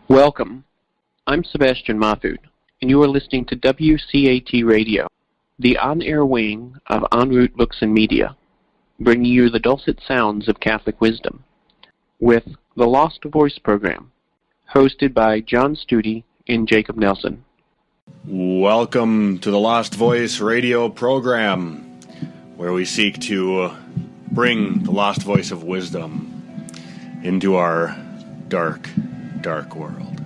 Welcome. I'm Sebastian Mahfood, and you are listening to WCAT Radio, the on-air wing of En Route Books and Media, bringing you the dulcet sounds of Catholic wisdom, with the Lost Voice program, hosted by John Studi and Jacob Nelson. Welcome to the Lost Voice radio program, where we seek to bring the lost voice of wisdom into our dark, dark world.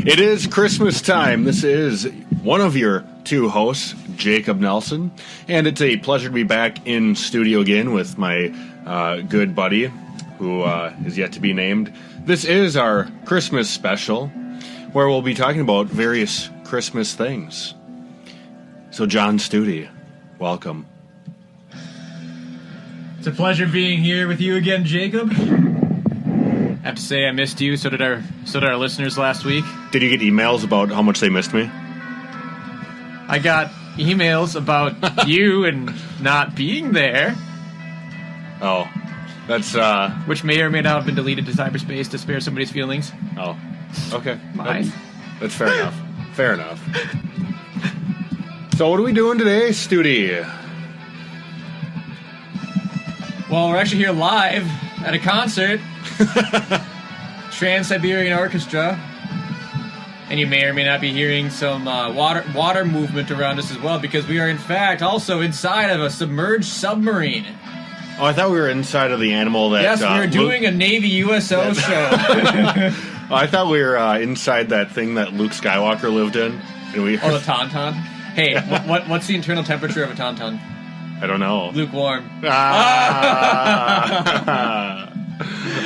It is Christmas time. This is one of your two hosts, Jacob Nelson, and it's a pleasure to be back in studio again with my good buddy, who is yet to be named. This is our Christmas special, where we'll be talking about various Christmas things. So, John Studi, welcome. It's a pleasure being here with you again, Jacob. I have to say I missed you. So did our listeners last week. Did you get emails about how much they missed me? I got emails about you and not being there. Oh, that's which may or may not have been deleted to cyberspace to spare somebody's feelings. Oh, okay. Mine. That's fair enough. Fair enough. So what are we doing today, Studi? Well, we're actually here live at a concert. Trans-Siberian Orchestra. And you may or may not be hearing some water movement around us as well, because we are in fact also inside of a submerged submarine. Oh, I thought we were inside of the animal that... Yes, we're doing a Navy USO show. Oh, I thought we were inside that thing that Luke Skywalker lived in. And we... Oh, the Tauntaun? Hey, what's the internal temperature of a Tauntaun? I don't know. Lukewarm. Ah!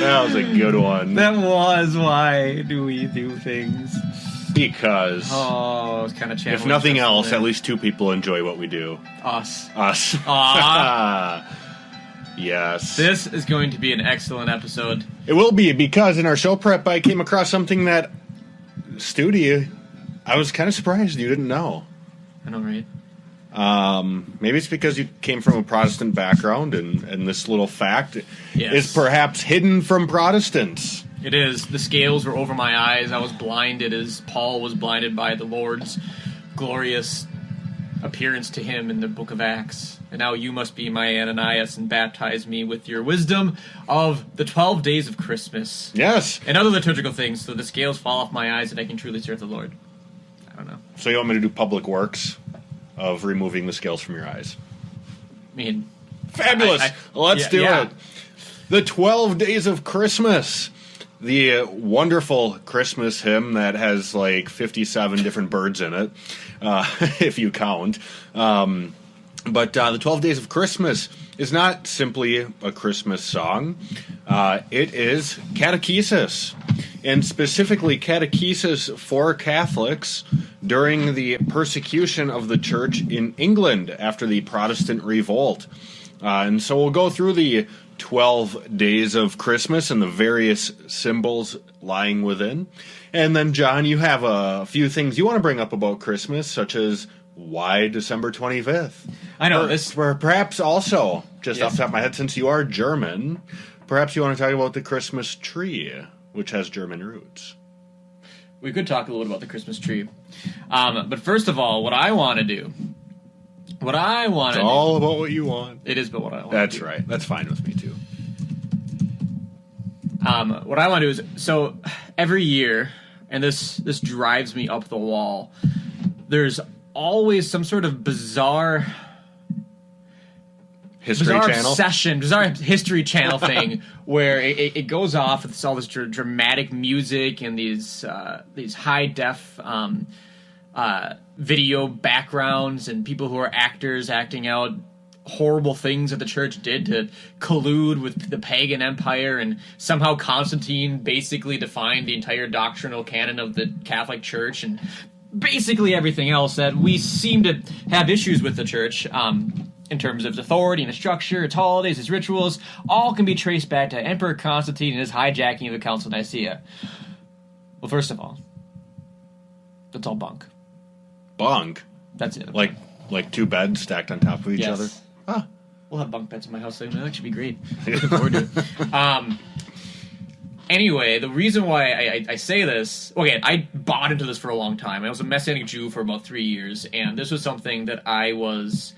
That was a good one. That was why do we do things. Because... Oh, I was kind of channeling. If nothing else, at least two people enjoy what we do. Us. Yes. This is going to be an excellent episode. It will be, because in our show prep, I came across something that, Studi, I was kind of surprised you didn't know. I know, right? Maybe it's because you came from a Protestant background, and this little fact is perhaps hidden from Protestants. It is. The scales were over my eyes. I was blinded as Paul was blinded by the Lord's glorious appearance to him in the book of Acts. And now you must be my Ananias and baptize me with your wisdom of the 12 days of Christmas. Yes. And other liturgical things, so the scales fall off my eyes and I can truly serve the Lord. I don't know. So you want me to do public works of removing the scales from your eyes? I mean... Fabulous! Let's do it. The 12 Days of Christmas. The wonderful Christmas hymn that has like 57 different birds in it, if you count. But the 12 Days of Christmas is not simply a Christmas song. It is catechesis, and specifically catechesis for Catholics during the persecution of the Church in England after the Protestant Revolt. And so we'll go through the 12 Days of Christmas and the various symbols lying within. And then, John, you have a few things you want to bring up about Christmas, such as why December 25th? I know. Perhaps also, just off the top of my head, since you are German, perhaps you want to talk about the Christmas tree, which has German roots. We could talk a little bit about the Christmas tree. But first of all, what I want to do... It's all about what you want. It is about what I want. That's right. That's fine with me, too. What I want to do is... So, every year, and this drives me up the wall, there's always some sort of bizarre History Channel? Bizarre History Channel thing where it goes off with all this dramatic music and these high-def... video backgrounds and people who are actors acting out horrible things that the church did to collude with the pagan empire, and somehow Constantine basically defined the entire doctrinal canon of the Catholic Church, and basically everything else that we seem to have issues with the church in terms of its authority and its structure, its holidays, its rituals, all can be traced back to Emperor Constantine and his hijacking of the Council of Nicaea. Well, first of all, that's all bunk. Bunk? That's it. Like two beds stacked on top of each other? Ah. We'll have bunk beds in my house. That should be great. Looking forward to it. Anyway, the reason why I say this, okay, I bought into this for a long time. I was a Messianic Jew for about 3 years, and this was something that I was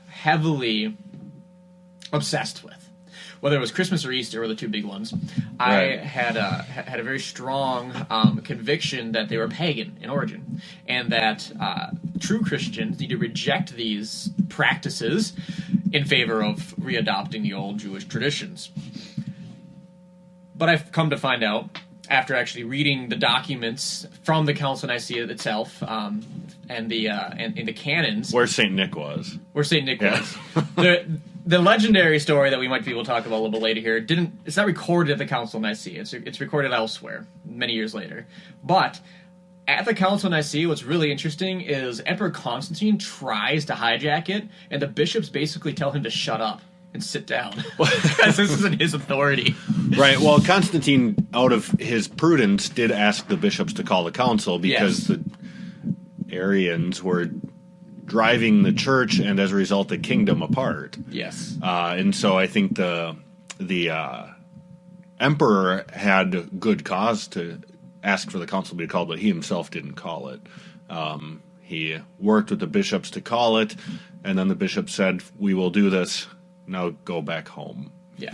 heavily obsessed with. Whether it was Christmas or Easter were the two big ones, Right. I had a very strong conviction that they were pagan in origin, and that true Christians need to reject these practices in favor of readopting the old Jewish traditions. But I've come to find out, after actually reading the documents from the Council of Nicaea itself, and the canons, Where St. Nick was. where Saint Nick Yeah. was. The legendary story that we might be able to talk about a little bit later here it's not recorded at the Council of Nicaea. It's recorded elsewhere many years later. But at the Council of Nicaea, what's really interesting is Emperor Constantine tries to hijack it, and the bishops basically tell him to shut up and sit down because this isn't his authority. Right. Well, Constantine, out of his prudence, did ask the bishops to call the council because Yes. the Arians were driving the church and, as a result, the kingdom apart. Yes. And so I think the emperor had good cause to ask for the council to be called, but he himself didn't call it. He worked with the bishops to call it, and then the bishop said, "We will do this. Now go back home. Yeah.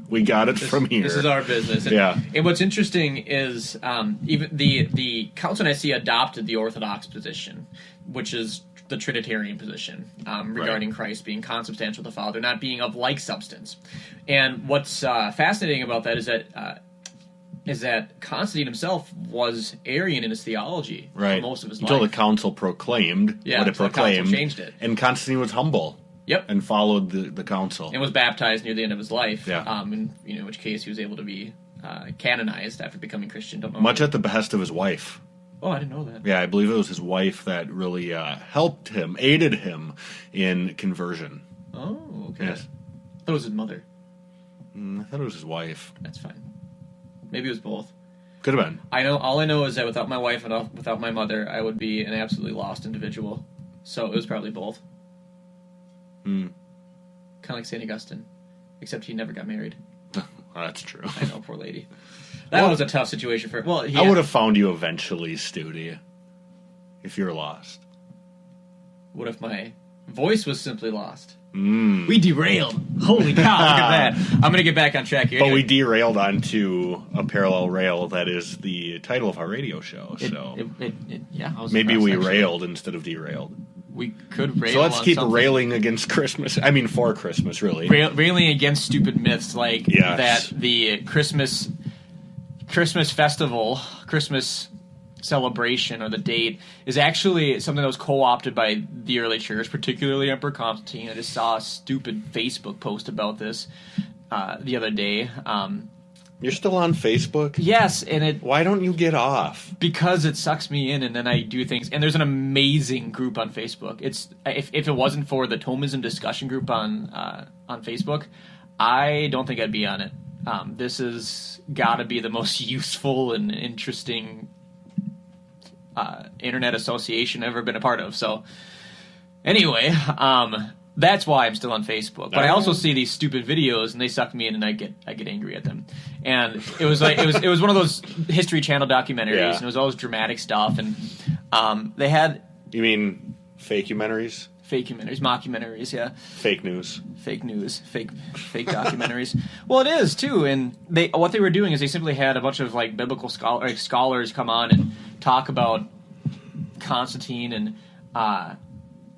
We got it from here." This is our business. And, Yeah. and what's interesting is even the Council of Nicaea adopted the Orthodox position, which is the Trinitarian position regarding Christ being consubstantial with the Father, not being of like substance. And what's fascinating about that is that Constantine himself was Arian in his theology Right. for most of his Until life. the council proclaimed Yeah, what it until the council proclaimed. changed it. And Constantine was humble. Yep. And followed the council. And was baptized near the end of his life. Yeah. In which case he was able to be canonized after becoming Christian. Don't know. Much at the behest of his wife. Oh, I didn't know that. Yeah, I believe it was his wife that really helped him, aided him in conversion. Oh, okay. Yes. I thought it was his mother. I thought it was his wife. That's fine. Maybe it was both. Could have been. All I know is that without my wife and without my mother, I would be an absolutely lost individual. So it was probably both. Kind of like St. Augustine, except he never got married. Oh, that's true. I know, poor lady. That was a tough situation for. Well, I would have found you eventually, Studi, if you're lost. What if my voice was simply lost? Mm. We derailed. Holy cow! Look at that. I'm gonna get back on track here. But Anyway, we derailed onto a parallel rail that is the title of our radio show. So yeah. I was maybe we impressed, actually. railed instead of derailed. We could rail. So let's on keep something. railing against Christmas. I mean, for Christmas, really. Railing against stupid myths like Yes. that the Christmas festival, Christmas celebration, or the date is actually something that was co-opted by the early church, particularly Emperor Constantine. I just saw a stupid Facebook post about this the other day. You're still on Facebook? Yes, and Why don't you get off? because it sucks me in, and then I do things. And there's an amazing group on Facebook. It's if it wasn't for the Thomism discussion group on Facebook, I don't think I'd be on it. This has got to be the most useful and interesting internet association I've ever been a part of. So, anyway, that's why I'm still on Facebook. But I also see these stupid videos, and they suck me in, and I get angry at them. And it was like it was one of those History Channel documentaries, Yeah. and it was all this dramatic stuff. And they had You mean fake-umentaries? fake documentaries, mockumentaries, yeah. Fake news. Fake news, fake documentaries. Well, it is too, and what they were doing is they simply had a bunch of like biblical scholars come on and talk about Constantine and the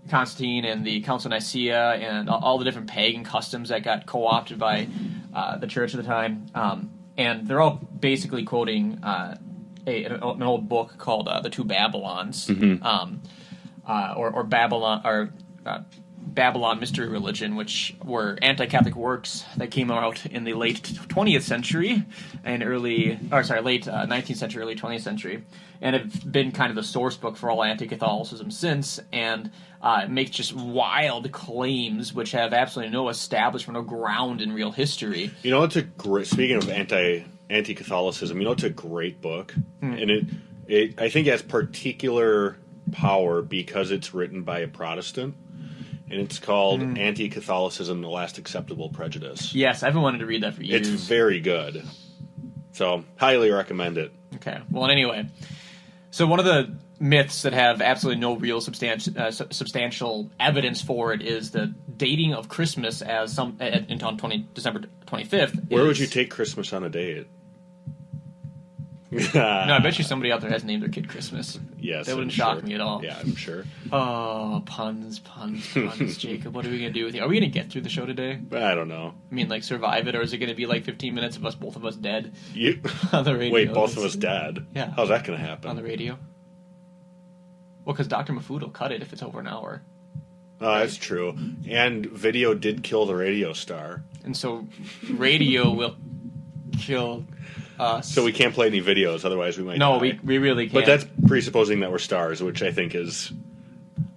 Council of Nicaea and all the different pagan customs that got co-opted by the church at the time, and they're all basically quoting an old book called The Two Babylons, or Babylon or Babylon Mystery Religion, which were anti-Catholic works that came out in the late 20th century and late 19th century, early 20th century, and have been kind of the source book for all anti-Catholicism since, and makes just wild claims which have absolutely no establishment or ground in real history. You know, it's a great. Speaking of anti-Catholicism, you know, it's a great book, and it I think has particular power because it's written by a Protestant, and it's called Anti-Catholicism: The Last Acceptable Prejudice. Yes, I've been wanting to read that for years. It's very good. So, highly recommend it. Okay. Well, anyway, so one of the myths that have absolutely no real substantial evidence for it is the dating of Christmas as December 25th. Where would you take Christmas on a date? No, I bet you somebody out there has named their kid Christmas. Yes, that wouldn't shock me at all. Yeah, I'm sure. Oh, puns, Jacob. What are we gonna do with you? Are we gonna get through the show today? I don't know. I mean, like, survive it, or is it gonna be like 15 minutes of both of us dead You on the radio? wait, both of us dead? Yeah. How's that gonna happen? On the radio? Well, because Dr. Mafood will cut it if it's over an hour. Oh, that's true. And video did kill the radio star. And so radio will kill us. So we can't play any videos, otherwise we might No, die. we really can't. But that's presupposing that we're stars, which I think is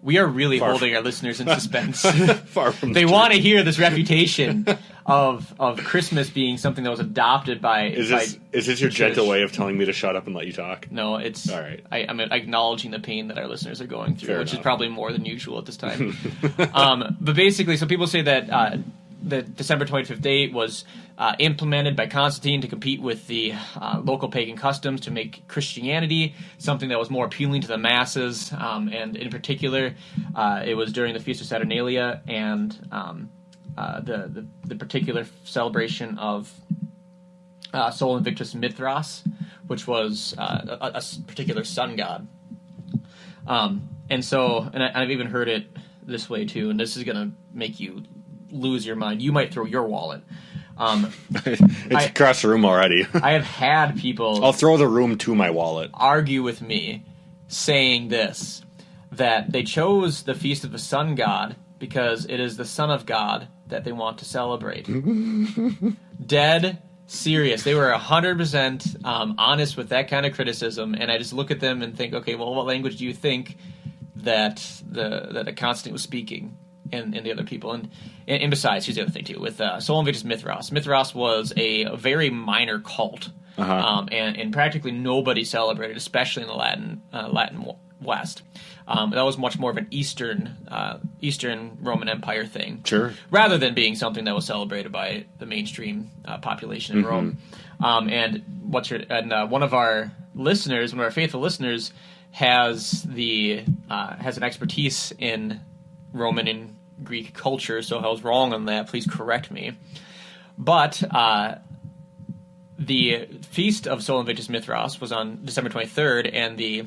we are really holding our listeners in suspense. far from They the want to hear this reputation of Christmas being something that was adopted by... Is this your gentle way of telling me to shut up and let you talk? No, it's... All right. I'm acknowledging the pain that our listeners are going through, Fair which enough. is probably more than usual at this time. But basically, so people say that the December 25th date was implemented by Constantine to compete with the local pagan customs to make Christianity something that was more appealing to the masses. And in particular, it was during the Feast of Saturnalia and the particular celebration of Sol Invictus Mithras, which was a particular sun god. And so, and I've even heard it this way too, and this is going to make you lose your mind. You might throw your wallet. It's across the room already. I have had people I'll throw the room to my wallet. argue with me saying this, that they chose the Feast of the Sun God because it is the Son of God that they want to celebrate. Dead serious. They were 100% honest with that kind of criticism, and I just look at them and think, okay, well, what language do you think that Constantine was speaking? And the other people, and besides, here's the other thing too. With Sol Invictus Mithras, Mithras was a very minor cult, and practically nobody celebrated, especially in the Latin West. That was much more of an Eastern Roman Empire thing, Sure. rather than being something that was celebrated by the mainstream population in Rome. And one of our listeners, one of our faithful listeners, has an expertise in Roman and Greek culture, so if I was wrong on that, please correct me. But the Feast of Sol Invictus Mithras was on December 23rd, and the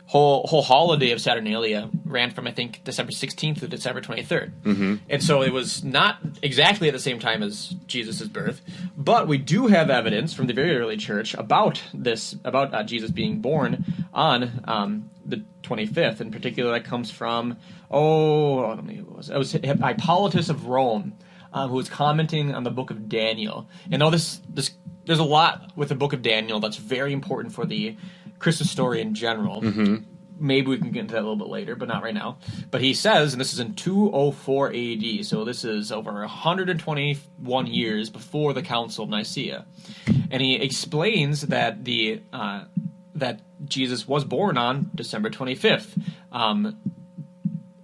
whole holiday of Saturnalia ran from, I think, December 16th to December 23rd. And so it was not exactly at the same time as Jesus' birth, but we do have evidence from the very early church about Jesus being born on the 25th. In particular, that comes from, it was Hippolytus of Rome, who was commenting on the book of Daniel. And now there's a lot with the book of Daniel that's very important for the Christmas story in general. Maybe we can get into that a little bit later, but not right now. But he says, and this is in 204 AD, so this is over 121 years before the Council of Nicaea, and he explains that that Jesus was born on December 25th, and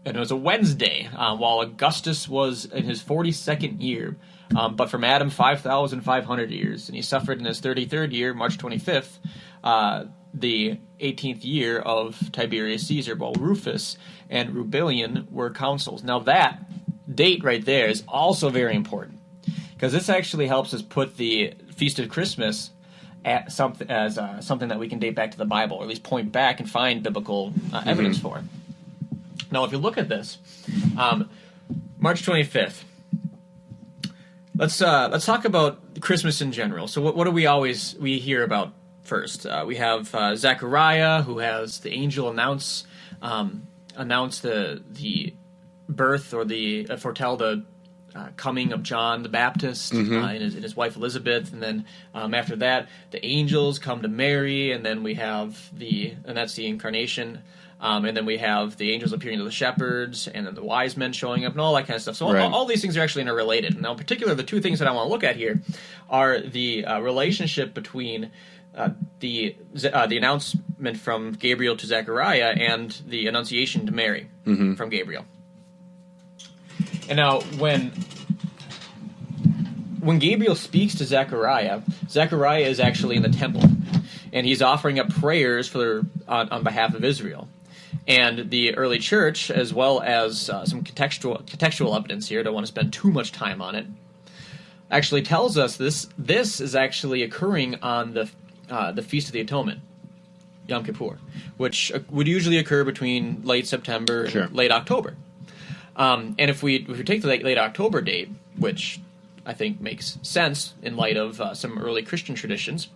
it was a Wednesday, while Augustus was in his 42nd year, but from Adam 5,500 years, and he suffered in his 33rd year, March 25th, the 18th year of Tiberius Caesar, while Rufus and Rubilian were consuls. Now that date right there is also very important, because this actually helps us put the Feast of Christmas at something that we can date back to the Bible, or at least point back and find biblical evidence for. Now, if you look at this, March 25th. Let's talk about Christmas in general. So, what do we hear about first? We have Zechariah, who has the angel announce the birth, or foretell the coming of John the Baptist and his wife Elizabeth, and then after that, the angels come to Mary, and then we have that's the incarnation. And then we have the angels appearing to the shepherds, and then the wise men showing up, and all that kind of stuff. So all these things are actually interrelated. Now, in particular, the two things that I want to look at here are the relationship between the announcement from Gabriel to Zechariah and the Annunciation to Mary from Gabriel. And now, when Gabriel speaks to Zechariah, Zechariah is actually in the temple, and he's offering up prayers on behalf of Israel. And the early church, as well as some contextual evidence here, don't want to spend too much time on it, actually tells us this is actually occurring on the Feast of the Atonement, Yom Kippur, which would usually occur between late September and late October. And if we take the late October date, which I think makes sense in light of some early Christian traditions,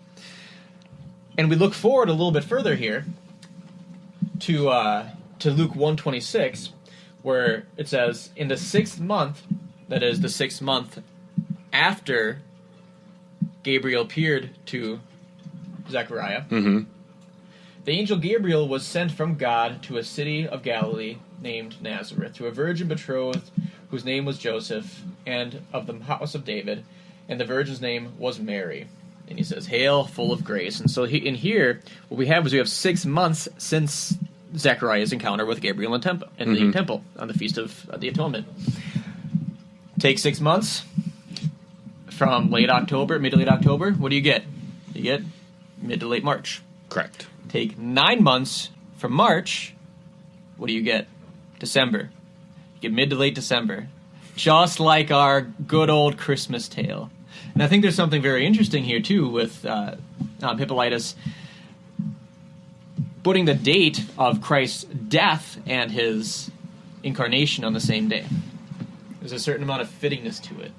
and we look forward a little bit further here to Luke 1:26, where it says, in the 6th month, that is the 6th month after Gabriel appeared to Zechariah, the angel Gabriel was sent from God to a city of Galilee named Nazareth, to a virgin betrothed whose name was Joseph, and of the house of David, and the virgin's name was Mary. And he says, "Hail, full of grace." And so in here, what we have 6 months since Zechariah's encounter with Gabriel in the temple on the Feast of the Atonement. Take 6 months from mid to late October. What do you get? You get mid to late March. Correct. Take 9 months from March. What do you get? December. You get mid to late December. Just like our good old Christmas tale. And I think there's something very interesting here, too, with Hippolytus putting the date of Christ's death and his incarnation on the same day. There's a certain amount of fittingness to it.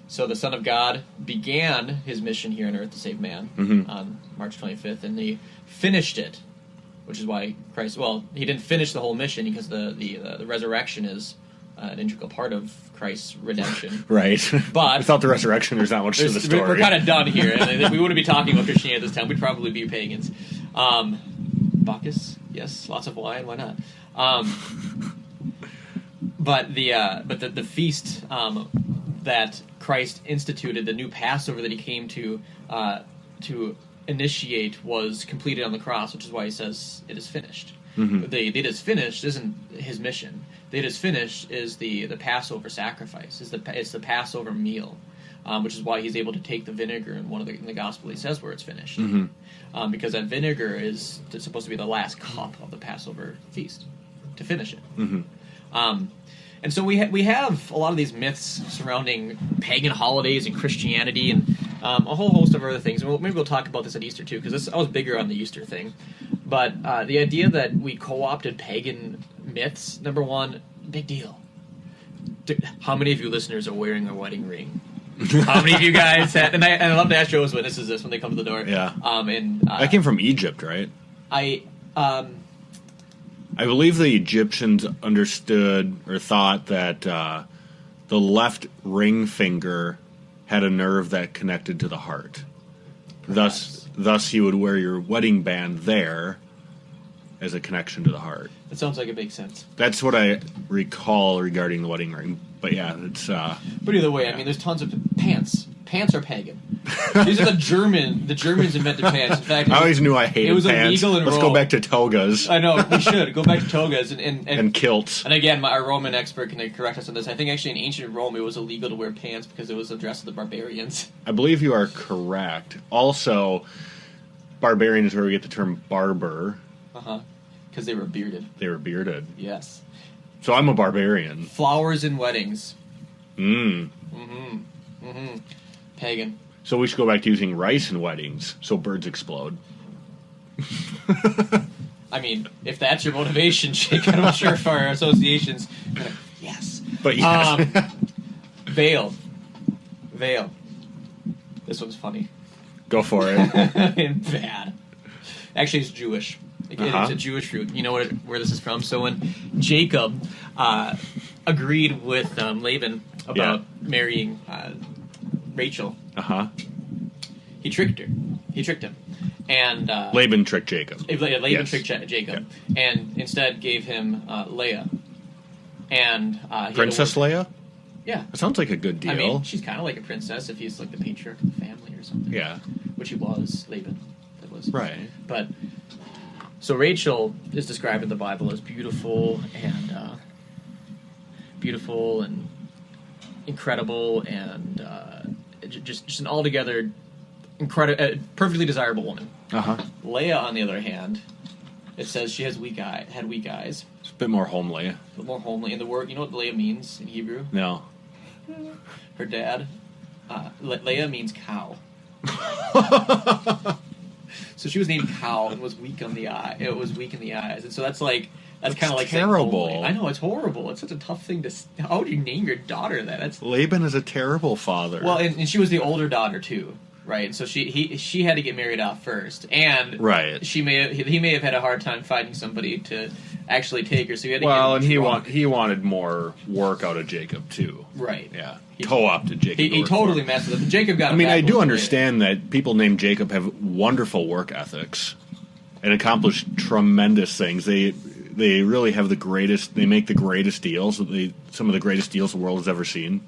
So the Son of God began his mission here on earth to save man on March 25th, and he finished it, which is why Christ... Well, he didn't finish the whole mission because the resurrection is an integral part of Christ's redemption. Right. But without the resurrection, there's not much to the story. We're kind of done here. And we wouldn't be talking about Christianity at this time. We'd probably be pagans. Bacchus, yes, lots of wine. Why not? But the feast that Christ instituted, the new Passover that he came to initiate, was completed on the cross, which is why he says it is finished. The "it is finished" isn't his mission. The "it is finished" is the Passover sacrifice. It's the Passover meal, which is why he's able to take the vinegar in the gospel. He says where it's finished, because that vinegar is supposed to be the last cup of the Passover feast to finish it. And so we have a lot of these myths surrounding pagan holidays and Christianity and a whole host of other things. And maybe we'll talk about this at Easter too, because I was bigger on the Easter thing. But the idea that we co-opted pagan myths, number one, big deal. How many of you listeners are wearing a wedding ring? How many of you guys had... And I love to ask Jehovah's Witnesses this when they come to the door. Yeah. I came from Egypt, right? I believe the Egyptians understood or thought that the left ring finger had a nerve that connected to the heart. Thus, you would wear your wedding band there as a connection to the heart. That sounds like it makes sense. That's what I recall regarding the wedding ring. But yeah, it's... But either way, I mean, there's tons of... Pants. Pants are pagan. These are the Germans invented pants. In fact, I always knew I hated pants. It was illegal in Rome. Let's go back to togas. I know, we should. Go back to togas and kilts. And again, our Roman expert can correct us on this. I think actually in ancient Rome it was illegal to wear pants because it was the dress of the barbarians. I believe you are correct. Also, barbarian is where we get the term barber. Because they were bearded. They were bearded. Yes. So I'm a barbarian. Flowers in weddings. Pagan. So we should go back to using rice in weddings so birds explode. I mean, if that's your motivation, Jake, I'm not sure if our associations... Yes. But yes. Veil. This one's funny. Go for it. And bad. Actually, it's Jewish. It's a Jewish root. You know where this is from? So when Jacob agreed with Laban about marrying Rachel, he tricked her. He tricked him. And Laban tricked Jacob. Laban tricked Jacob, and instead gave him Leah. And Princess Leia? Yeah. That sounds like a good deal. I mean, she's kind of like a princess if he's like the patriarch of the family or something. Yeah. Which he was, Laban. That was. Right. But, so Rachel is described in the Bible as beautiful and incredible and just an altogether perfectly desirable woman. Uh-huh. Leah, on the other hand, it says she had weak eyes. It's a bit more homely. A bit more homely. And the word, you know what Leah means in Hebrew? No. Her dad, Leah means cow. So she was named Cow and was weak on the eye. It was weak in the eyes, and so that's kind of like terrible. I know, it's horrible. It's such a tough thing to. How would you name your daughter that? That's Laban is a terrible father. Well, and she was the older daughter too, right? And so she had to get married off first, and right. he may have had a hard time finding somebody to actually take her. So he had to he wanted more work out of Jacob too. Right. Yeah. Co-opted Jacob. He totally messed with him. Jacob got. I mean, I do understand that people named Jacob have wonderful work ethics and accomplish tremendous things. They really have the greatest. They make the greatest deals. Some of the greatest deals the world has ever seen.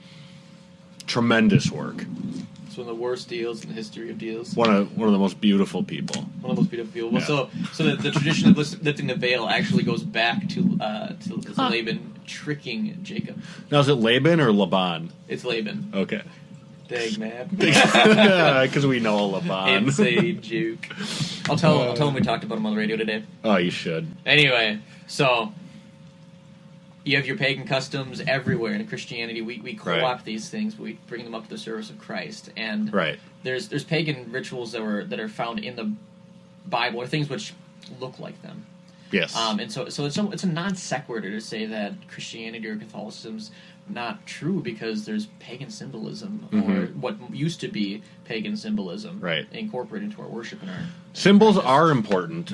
Tremendous work. It's one of the worst deals in the history of deals. One of the most beautiful people. One of the most beautiful people. Well, so the tradition of lifting the veil actually goes back to Laban tricking Jacob. Now, is it Laban or Laban? It's Laban. Okay. Dang, man. Because we know Laban. Insane juke. I'll tell him we talked about him on the radio today. Oh, you should. Anyway, so you have your pagan customs everywhere in Christianity. We co-opt these things. We bring them up to the service of Christ, and there's pagan rituals that are found in the Bible, or things which look like them. Yes. And so it's a non sequitur to say that Christianity or Catholicism's not true because there's pagan symbolism or what used to be pagan symbolism incorporated into our worship and our symbols are important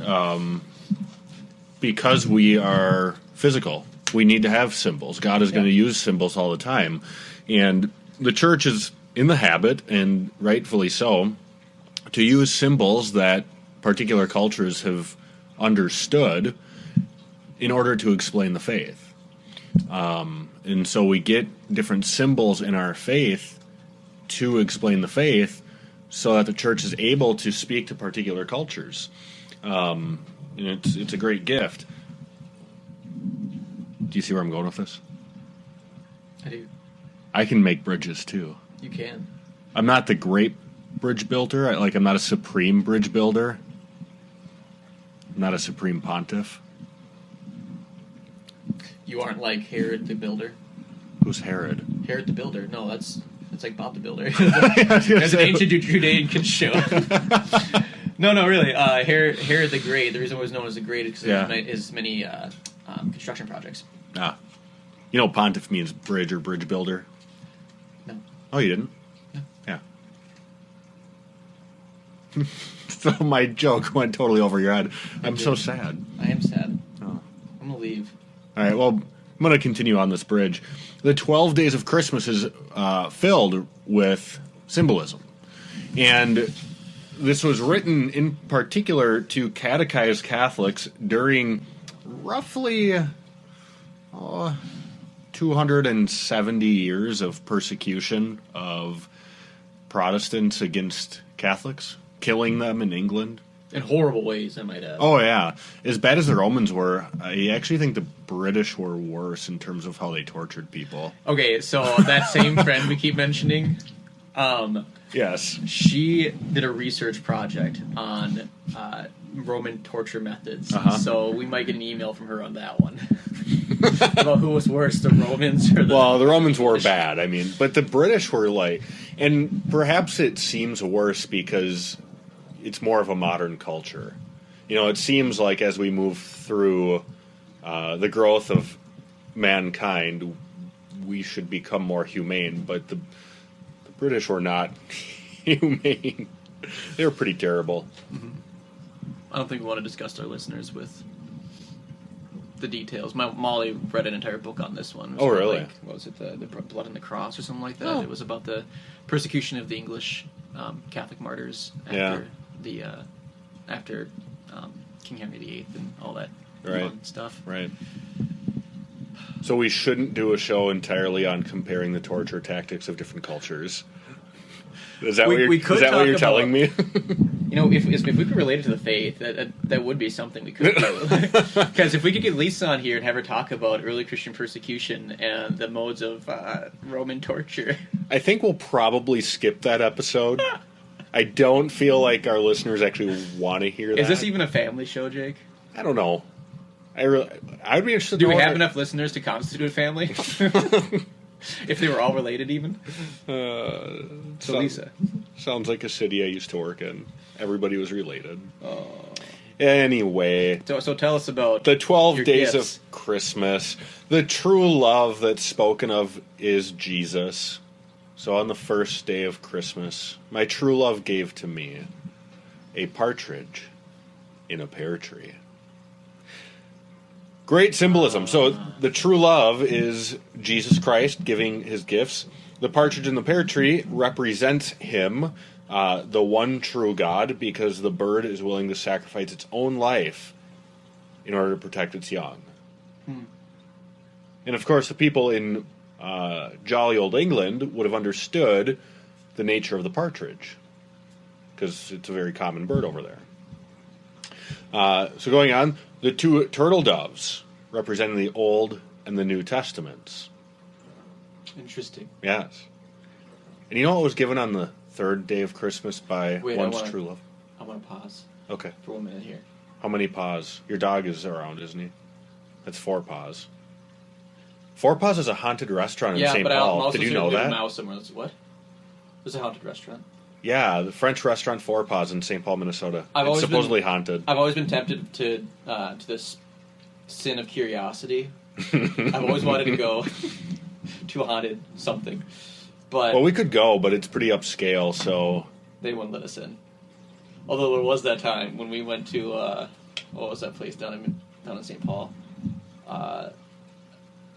because we are physical. We need to have symbols. God is going to use symbols all the time, and the church is in the habit, and rightfully so, to use symbols that particular cultures have understood in order to explain the faith. And so we get different symbols in our faith to explain the faith so that the church is able to speak to particular cultures. And it's a great gift. Do you see where I'm going with this? I do. I can make bridges too. You can. I'm not the great bridge builder. I'm not a supreme bridge builder. I'm not a supreme pontiff. You aren't like Herod the Builder. Who's Herod? Herod the Builder. No, that's like Bob the Builder. There's an ancient Judean show. No, really. Herod the Great. The reason it was known as the Great is because his many construction projects. Ah, you know, pontiff means bridge or bridge builder. No. Oh, you didn't? No. Yeah. So my joke went totally over your head. I'm so sad. I am sad. Oh. I'm gonna leave. All right. Well, I'm going to continue on this bridge. The 12 days of Christmas is filled with symbolism, and this was written in particular to catechize Catholics during roughly 270 years of persecution of Protestants against Catholics, killing them in England. In horrible ways, I might add. Oh, yeah. As bad as the Romans were, I actually think the British were worse in terms of how they tortured people. Okay, so that same friend we keep mentioning, yes, she did a research project on Roman torture methods. So we might get an email from her on that one. About who was worse, the Romans or the... Well, the Romans were bad, I mean, but the British were and perhaps it seems worse because it's more of a modern culture. You know, it seems like as we move through the growth of mankind, we should become more humane, but the British were not humane. They were pretty terrible. Mm-hmm. I don't think we want to disgust our listeners with the details. Molly read an entire book on this one. Oh, really? What was it? The Blood on the Cross or something like that. Oh. It was about the persecution of the English Catholic martyrs after the after King Henry VIII and all that fun stuff. Right. So we shouldn't do a show entirely on comparing the torture tactics of different cultures. Is that what you're telling me? If we could relate it to the faith, that would be something we could do. Because if we could get Lisa on here and have her talk about early Christian persecution and the modes of Roman torture. I think we'll probably skip that episode. I don't feel like our listeners actually want to hear that. Is this even a family show, Jake? I don't know. I would be interested. Do we have enough listeners to constitute a family? If they were all related, even. So Lisa sounds like a city I used to work in. Everybody was related. Oh. Anyway, so tell us about the 12 days gifts. of Christmas. The true love that's spoken of is Jesus. So on the first day of Christmas, my true love gave to me a partridge in a pear tree. Great symbolism. So the true love is Jesus Christ giving his gifts. The partridge in the pear tree represents him, the one true God, because the bird is willing to sacrifice its own life in order to protect its young. And of course, the people in jolly old England would have understood the nature of the partridge, because it's a very common bird over there. So going on, the two turtle doves representing the Old and the New Testaments. Interesting. Yes. And you know what was given on the third day of Christmas by one's true love? I want to pause. Okay. For 1 minute here. How many paws? Your dog is around, isn't he? That's 4 paws. 4 Paws is a haunted restaurant in St. Paul. Did you know that? Mouse somewhere. What? There's a haunted restaurant. Yeah, the French restaurant 4 Paws in St. Paul, Minnesota. It's supposedly haunted. I've always been tempted to this sin of curiosity. I've always wanted to go to a haunted something. But well, we could go, but it's pretty upscale, so they wouldn't let us in. Although there was that time when we went to what was that place down in St. Paul?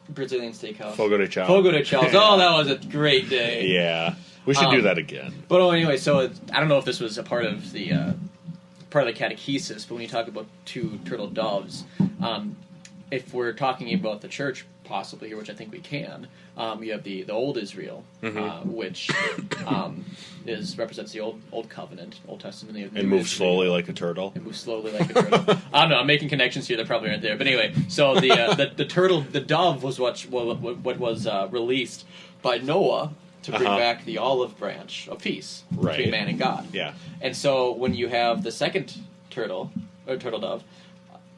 Brazilian Steakhouse. Fogo de Chao. Fogo de Chao. Oh, that was a great day. Yeah. We should do that again. But anyway, so I don't know if this was a part of the catechesis, but when you talk about two turtle doves, if we're talking about the church possibly here, which I think we can, you have the old Israel, which represents the old covenant, Old Testament. And moves slowly like a turtle. It moves slowly like a turtle. I don't know. I'm making connections here that probably aren't there. But anyway, so the turtle, the dove was what was released by Noah to bring back the olive branch of peace between man and God. Yeah. And so when you have the second turtle, or turtle dove,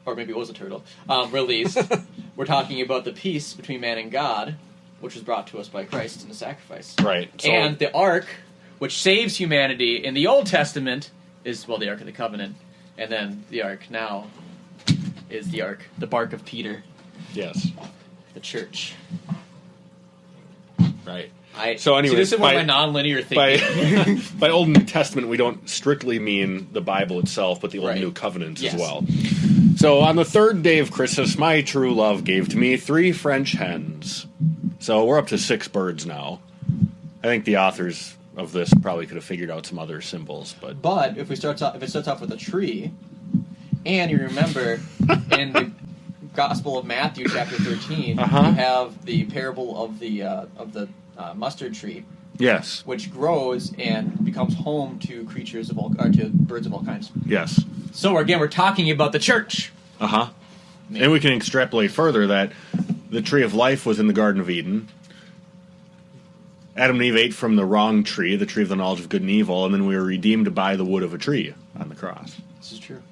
or maybe it was a turtle, released, we're talking about the peace between man and God, which was brought to us by Christ in the sacrifice. Right. So, and the ark, which saves humanity in the Old Testament, is, the Ark of the Covenant. And then the ark now is the ark, the bark of Peter. Yes. The church. Right. So anyway, this is my non-linear thinking. By Old and New Testament, we don't strictly mean the Bible itself, but the Old and New Covenants as well. So on the third day of Christmas, my true love gave to me 3 French hens. So we're up to 6 birds now. I think the authors of this probably could have figured out some other symbols, but if it starts off with a tree, and you remember in the Gospel of Matthew, chapter 13, you have the parable of the mustard tree. Yes. Which grows and becomes home to to birds of all kinds. Yes. So again, we're talking about the church. And we can extrapolate further that the tree of life was in the Garden of Eden. Adam and Eve ate from the wrong tree, the tree of the knowledge of good and evil, and then we were redeemed by the wood of a tree on the cross. This is true.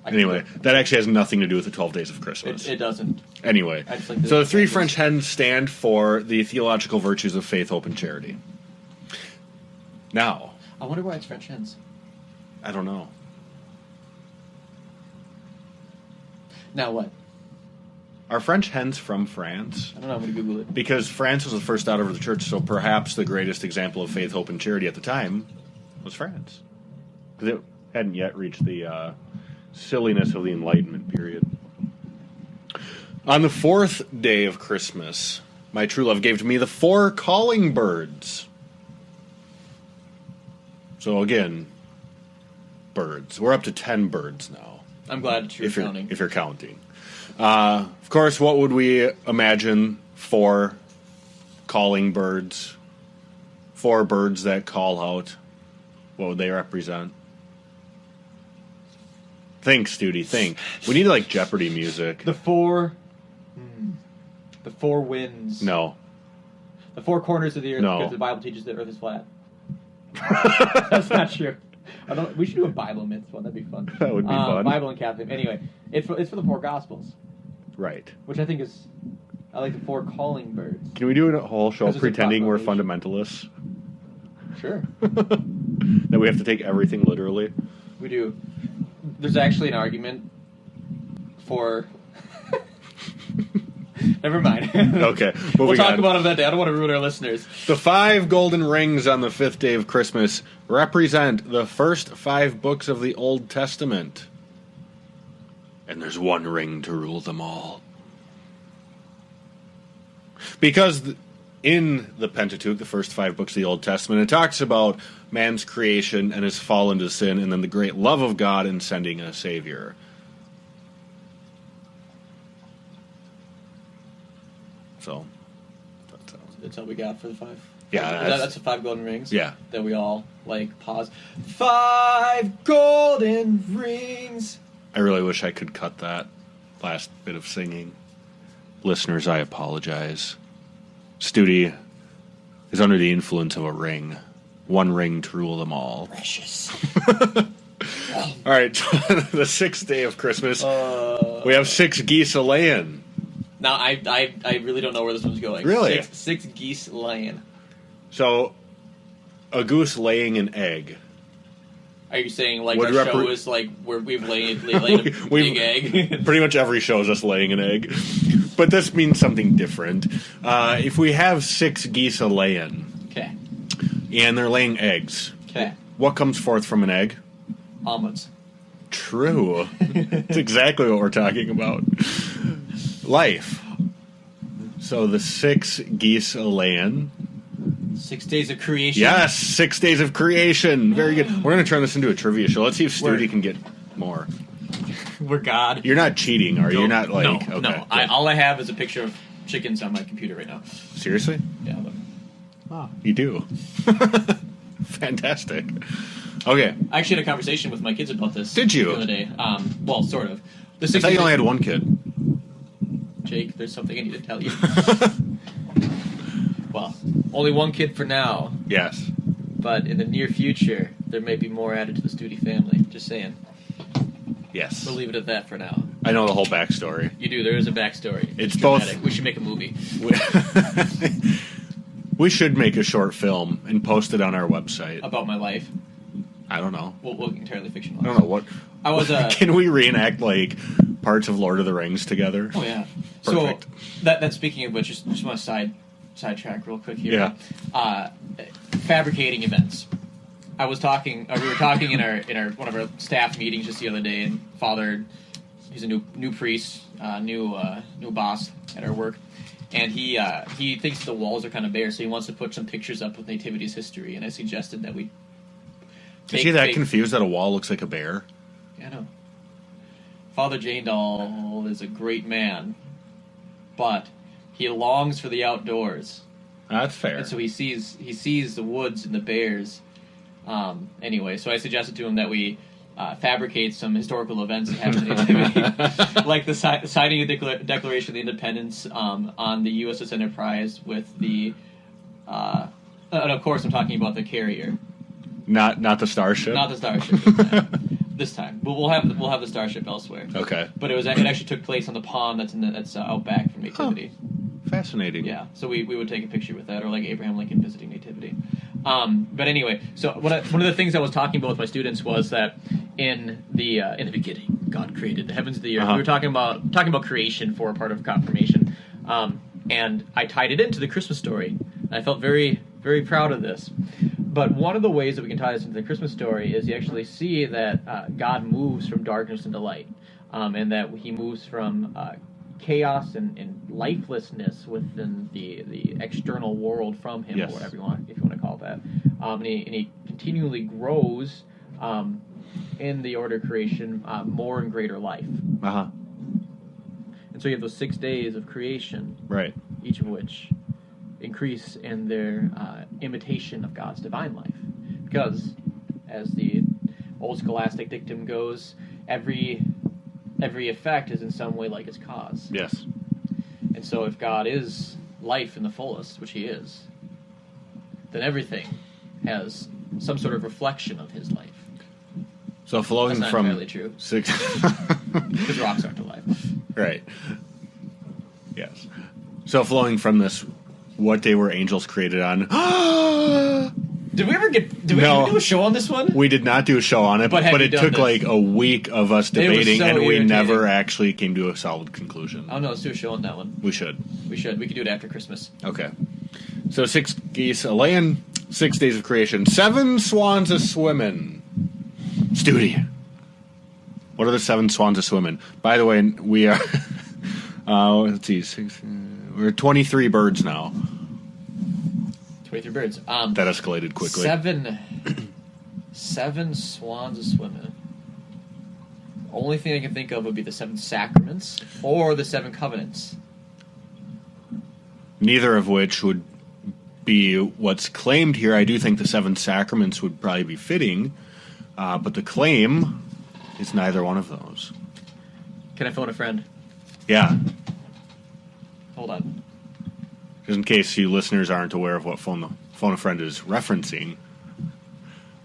Anyway, that actually has nothing to do with the 12 days of Christmas. It doesn't. Anyway, so the 3 French hens stand for the theological virtues of faith, hope, and charity. Now, I wonder why it's French hens. I don't know. Now what? Are French hens from France? I don't know. I'm going to Google it. Because France was the first out of the church, so perhaps the greatest example of faith, hope, and charity at the time was France. Because it hadn't yet reached the silliness of the Enlightenment period. On the 4th day of Christmas, my true love gave to me the 4 calling birds. So again, birds. We're up to 10 birds now. I'm glad that you're counting. If you're counting. Of course, what would we imagine for calling birds? 4 birds that call out. What would they represent? Think, Studi, think. We need like Jeopardy music. The 4 winds. No. The 4 corners of the earth, No. because the Bible teaches the earth is flat. That's not true. We should do a Bible myth one. That'd be fun. That would be fun. Bible and Catholic. Anyway, it's for the 4 Gospels, Right. which I think is. I like the 4 calling birds. Can we do a whole show 'Cause it's a pretending we're proclamation. fundamentalists? Sure, That we have to take everything literally? we do. There's actually an argument for. Never mind. Okay. We'll talk on. about it that day. I don't want to ruin our listeners. The 5 golden rings on the 5th day of Christmas represent the first 5 books of the Old Testament. And there's one ring to rule them all. Because in the Pentateuch, the first 5 books of the Old Testament, it talks about man's creation and his fall into sin, and then the great love of God in sending a Savior. So, That's all we got for the 5. Yeah, that's the 5 golden rings. Yeah. That we all pause. 5 golden rings. I really wish I could cut that last bit of singing. Listeners, I apologize. Studi is under the influence of a ring. One ring to rule them all. Precious. All right, the 6th day of Christmas, we have 6 geese a-laying. Now, I really don't know where this one's going. Really? 6 geese laying. So, a goose laying an egg. Are you saying like Would our show is like where we've laid a big egg? Pretty much every show is us laying an egg. But this means something different. If we have 6 geese a-laying, Okay. and they're laying eggs, Okay. what comes forth from an egg? Almonds. True. That's exactly what we're talking about. Life. So the 6 geese a-laying. 6 days of creation. Yes, 6 days of creation. Very good. We're going to turn this into a trivia show. Let's see if Studi can get more. We're God. You're not cheating, are you? You're not like... No, okay, no. good. All I have is a picture of chickens on my computer right now. Seriously? Yeah. But You do. Fantastic. Okay. I actually had a conversation with my kids about this. Did you? The other day. Well, sort of. The I thought you only had 1 kid. Jake, there's something I need to tell you. Well, only 1 kid for now, Yes. but in the near future, there may be more added to the Studi family. Just saying. Yes. We'll leave it at that for now. I know the whole backstory. You do. There is a backstory. It's dramatic. both- We should make a movie. We should make a short film and post it on our website. About my life. I don't know. We'll entirely fictionalize. I don't know what. I was Can we reenact like parts of Lord of the Rings together? Oh yeah. Perfect. So that speaking of which, just want to sidetrack real quick here. Yeah. Fabricating events. I was talking. We were talking in our one of our staff meetings just the other day, and Father, he's a new priest, new boss at our work, and he thinks the walls are kind of bare, so he wants to put some pictures up with Nativity's history, and I suggested that we. Is he that confused that a wall looks like a bear? Yeah, I know. Father Jandal is a great man, but he longs for the outdoors. That's fair. And so he sees the woods and the bears. Anyway, so I suggested to him that we fabricate some historical events that happen in Nativity, like the signing of the Declaration of Independence on the USS Enterprise with the. And of course, I'm talking about the carrier. Not the starship. Not the starship this time. But we'll have the starship elsewhere. Okay. But it actually took place on the pond that's out back from Nativity. Fascinating. Yeah. So we would take a picture with that, or like Abraham Lincoln visiting Nativity. But anyway, so one of the things I was talking about with my students was that in the beginning, God created the heavens and the earth. Uh-huh. We were talking about creation for a part of confirmation, and I tied it into the Christmas story. I felt very, very proud of this. But one of the ways that we can tie this into the Christmas story is you actually see that God moves from darkness into light, and that He moves from chaos and lifelessness within the external world from Him, Yes. or whatever if you want to call it that. And he continually grows in the order of creation more and greater life. Uh-huh. And so you have those 6 days of creation, Right. each of which increase in their imitation of God's divine life. Because, as the old scholastic dictum goes, every effect is in some way like its cause. Yes. And so if God is life in the fullest, which he is, then everything has some sort of reflection of his life. So flowing That's not from entirely true. 6 Because rocks aren't alive. Right. Yes. So flowing from this, what day were angels created on? Did we ever do a show on this one? We did not do a show on it, But have but you it done took this? like a week of us It was debating, so and we irritating. never actually came to a solid conclusion. Oh no, let's do a show on that one. We should. We should. We could do it after Christmas. Okay. So 6 geese a laying, 6 days of creation, 7 swans a swimming. Studi. What are the 7 swans a swimming? By the way, we are. Let's see, we're 23 birds now. 23 birds. That escalated quickly. 7 swans a swimming. Only thing I can think of would be the 7 sacraments or the 7 covenants. Neither of which would be what's claimed here. I do think the 7 sacraments would probably be fitting, but the claim is neither one of those. Can I phone a friend? Yeah, Hold on. just in case you listeners aren't aware of what phone a friend is referencing.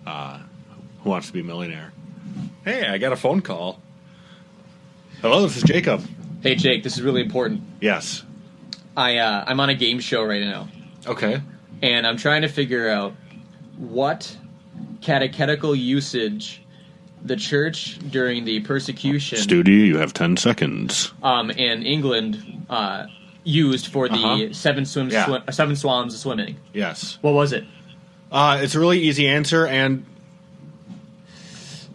Who Wants to Be a Millionaire? Hey, I got a phone call. Hello, this is Jacob. Hey Jake, this is really important. Yes. I'm on a game show right now, Okay. and I'm trying to figure out what catechetical usage the church during the persecution Studio, you have 10 seconds. in England used for the Uh-huh. 7 swans swimming. Yes. What was it? It's a really easy answer, and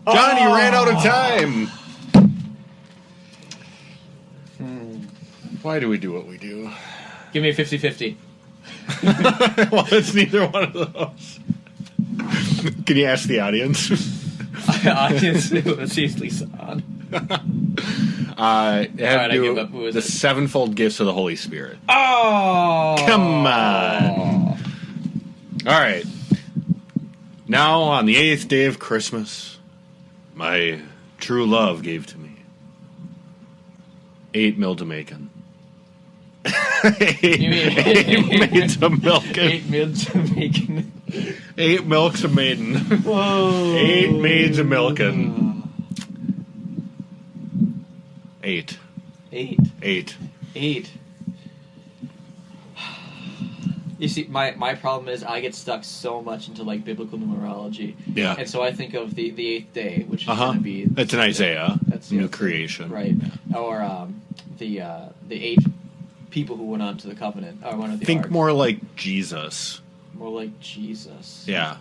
Johnny ran out of time. Why do we do what we do? Give me a 50-50. Well, it's neither one of those. Can you ask the audience? Audience, let's see if Lisa on. I I give up. Who is the it? 7-fold gifts of the Holy Spirit. Oh! Come on. All right. Now, on the 8th day of Christmas, my true love gave to me 8 mil Jamaican. 8 maids of milk. 8 maids of bacon. 8 milks of maiden. Whoa. 8 maids of milking. 8. 8. 8. 8. You see, my problem is I get stuck so much into like biblical numerology. Yeah. And so I think of the 8th day, which is going to be That's an Isaiah. That's New creation. right? Or the 8 people who went on to the covenant. Or one of the Think ark. more like Jesus. More like Jesus. Yeah.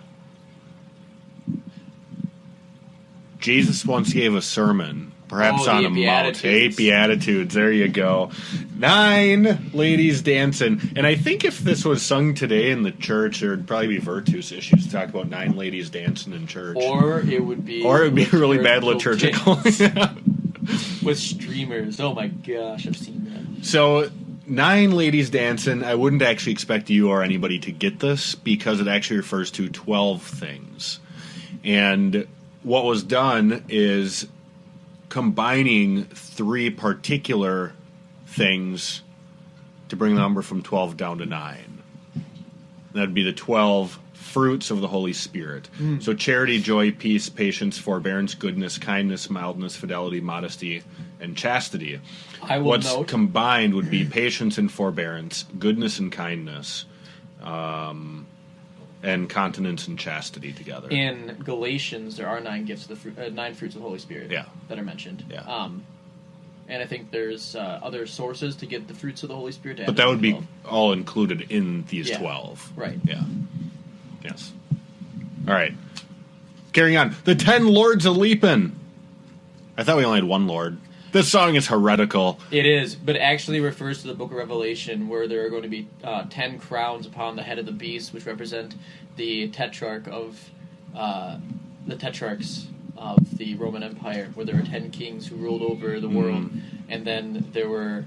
Jesus once gave a sermon, perhaps Oh, on the a mount. Beatitudes. 8 Beatitudes. There you go. 9 ladies dancing. And I think if this was sung today in the church, there would probably be Virtus issues to talk about 9 ladies dancing in church. Or it would be really bad liturgical. dance with streamers. Oh my gosh, I've seen that. So 9 ladies dancing, I wouldn't actually expect you or anybody to get this because it actually refers to 12 things. And what was done is combining 3 particular things to bring the number from 12 down to 9. That'd be the 12 fruits of the Holy Spirit. So charity, joy, peace, patience, forbearance, goodness, kindness, mildness, fidelity, modesty, and chastity. I will What's note. combined would be patience and forbearance, goodness and kindness, and continence and chastity together. In Galatians, there are 9 gifts of the 9 fruits of the Holy Spirit. Yeah. That are mentioned. Yeah. And I think there's other sources to get the fruits of the Holy Spirit. To But add that to would be 12. all included in these Yeah. 12. Right. Yeah. Yes. All right. Carrying on. The 10 Lords of Leapin'. I thought we only had one Lord. This song is heretical. It is, but it actually refers to the Book of Revelation, where there are going to be 10 crowns upon the head of the beast, which represent the tetrarch of the tetrarchs of the Roman Empire, where there were 10 kings who ruled over the world, and then there were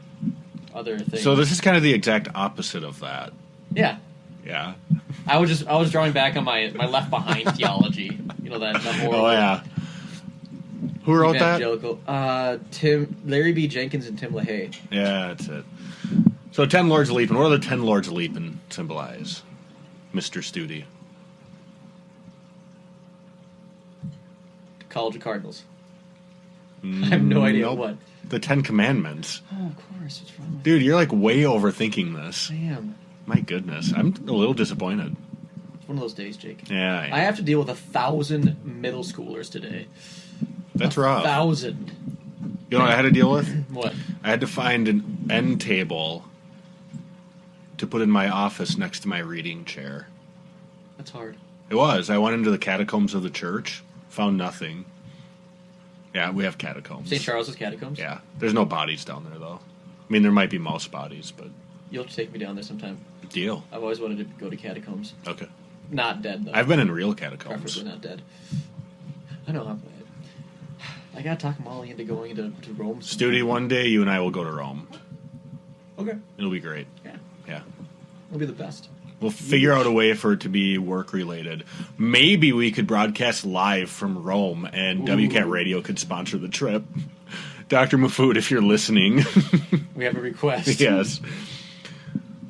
other things. So this is kind of the exact opposite of that. Yeah. Yeah. I was drawing back on my Left Behind theology. You know, that horrible. Oh, yeah. Who wrote that? Larry B. Jenkins and Tim LaHaye. Yeah, that's it. So 10 Lords of Leaping. What do the 10 Lords of Leaping symbolize, Mr. Studi? College of Cardinals. I have no idea what. The 10 Commandments. Oh, of course. What's wrong with Dude, you're like way overthinking this. I am. My goodness. I'm a little disappointed. It's one of those days, Jake. Yeah. I have to deal with 1,000 middle schoolers today. That's rough. 1,000. You know what I had to deal with? What? I had to find an end table to put in my office next to my reading chair. That's hard. It was. I went into the catacombs of the church, found nothing. Yeah, we have catacombs. St. Charles's Catacombs? Yeah. There's no bodies down there, though. I mean, there might be mouse bodies, but... You'll have to take me down there sometime. Deal. I've always wanted to go to catacombs. Okay. Not dead, though. I've been in real catacombs. Preferably not dead. I know. I gotta talk Molly into going to Rome. Studi, one day you and I will go to Rome. Okay. It'll be great. Yeah. Yeah. It'll be the best. We'll figure out a way for it to be work-related. Maybe we could broadcast live from Rome, and WCAT Radio could sponsor the trip. Dr. Mahfoud, if you're listening. We have a request. Yes.